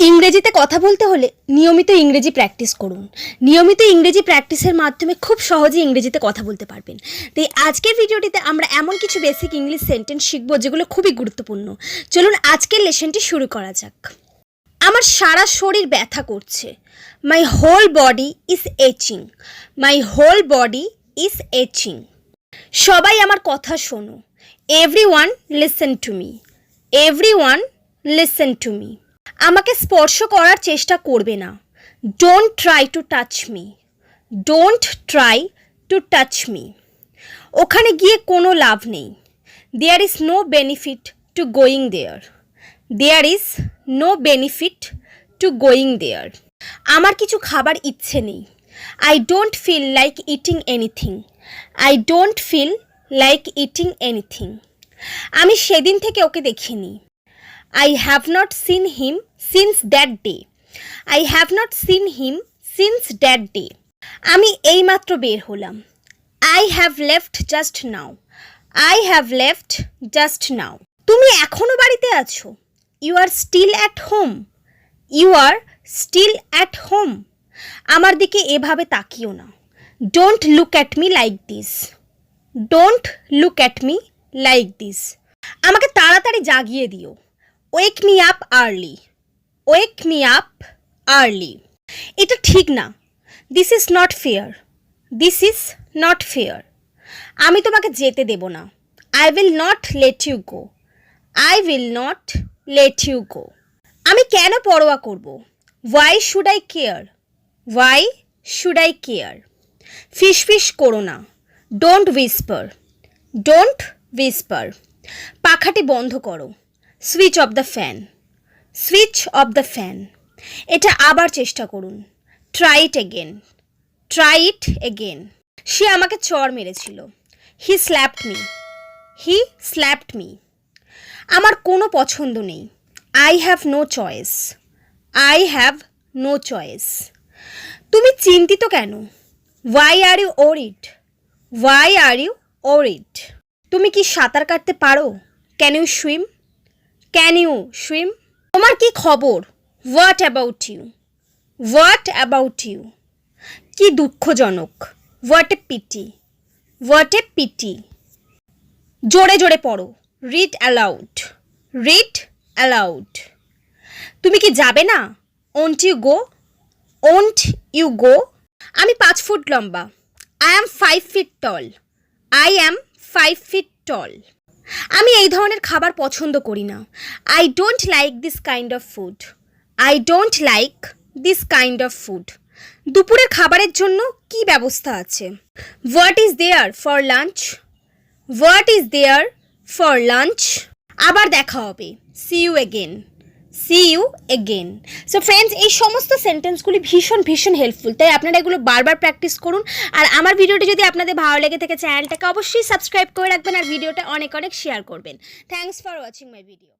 ইংরেজিতে কথা বলতে হলে নিয়মিত ইংরেজি প্র্যাকটিস করুন। নিয়মিত ইংরেজি প্র্যাকটিসের মাধ্যমে খুব সহজে ইংরেজিতে কথা বলতে পারবেন। তাই আজকের ভিডিওটিতে আমরা এমন কিছু বেসিক ইংলিশ সেন্টেন্স শিখব যেগুলো খুবই গুরুত্বপূর্ণ। চলুন আজকের লেসনটি শুরু করা যাক। আমার সারা শরীর ব্যথা করছে। My whole body is aching. My whole body is aching. সবাই আমার কথা শোনো। Everyone listen to me. Everyone listen to me. আমাকে স্পর্শ করার চেষ্টা করবে না। Don't try to touch me. Don't try to touch me. ওখানে গিয়ে কোনো লাভ নেই। There is no benefit to going there. There is no benefit to going there. আমার কিছু খাবার ইচ্ছে নেই। I don't feel like eating anything. I don't feel like eating anything. আমি সেদিন থেকে ওকে দেখিনি। I have not seen him since that day. I have not seen him since that day. আমি এইমাত্র বের হলাম। I have left just now. I have left just now. তুমি এখনো বাড়িতে আছো। You are still at home. You are still at home. আমার দিকে এভাবে তাকিও না। Don't look at me like this. Don't look at me like this. আমাকে তাড়াতাড়ি জাগিয়ে দিও। Wake me up early. Wake me up early. এটা ঠিক না। This is not fair. This is not fair. আমি তোমাকে যেতে দেব না। I will not let you go. I will not let you go. আমি কেন পরোয়া করব? Why should I care? Why should I care? ফিসফিস করো না। Don't whisper. Don't whisper. পাখাটি বন্ধ করো। Switch off the fan. Switch off the fan. এটা আবার চেষ্টা করুন। Try it again. Try it again. সে আমাকে চড় মেরেছিল। He slapped me. He slapped me. আমার কোনো পছন্দ নেই। I have no choice. I have no choice. তুমি চিন্তিত কেন? Why are you worried? Why are you worried? তুমি কি সাঁতার কাটতে পারো? Can you swim? Can you swim? তোমার কি খবর? What about you? What about you? কি দুঃখজনক। What a pity. What a pity. জোরে জোরে পড়ো। Read aloud. Read aloud. তুমি কি যাবে না? Won't you go? Won't you go? আমি 5 ফুট লম্বা। I am 5 feet tall. I am 5 feet tall. আমি এই ধরনের খাবার পছন্দ করি না। I don't like this kind of food. I don't like this kind of food. দুপুরের খাবারের জন্য কি ব্যবস্থা আছে? What is there for lunch? What is there for lunch? আবার দেখা হবে। See you again. See you again. So friends, এই সমস্ত সেন্টেন্সগুলি ভীষণ ভীষণ হেল্পফুল। তাই আপনারা এগুলো বারবার প্র্যাকটিস করুন। আর আমার ভিডিওটি যদি আপনাদের ভালো লেগে থাকে চ্যানেলটাকে অবশ্যই সাবস্ক্রাইব করে রাখবেন আর ভিডিওটা অনেক অনেক শেয়ার করবেন। Thanks for watching my video.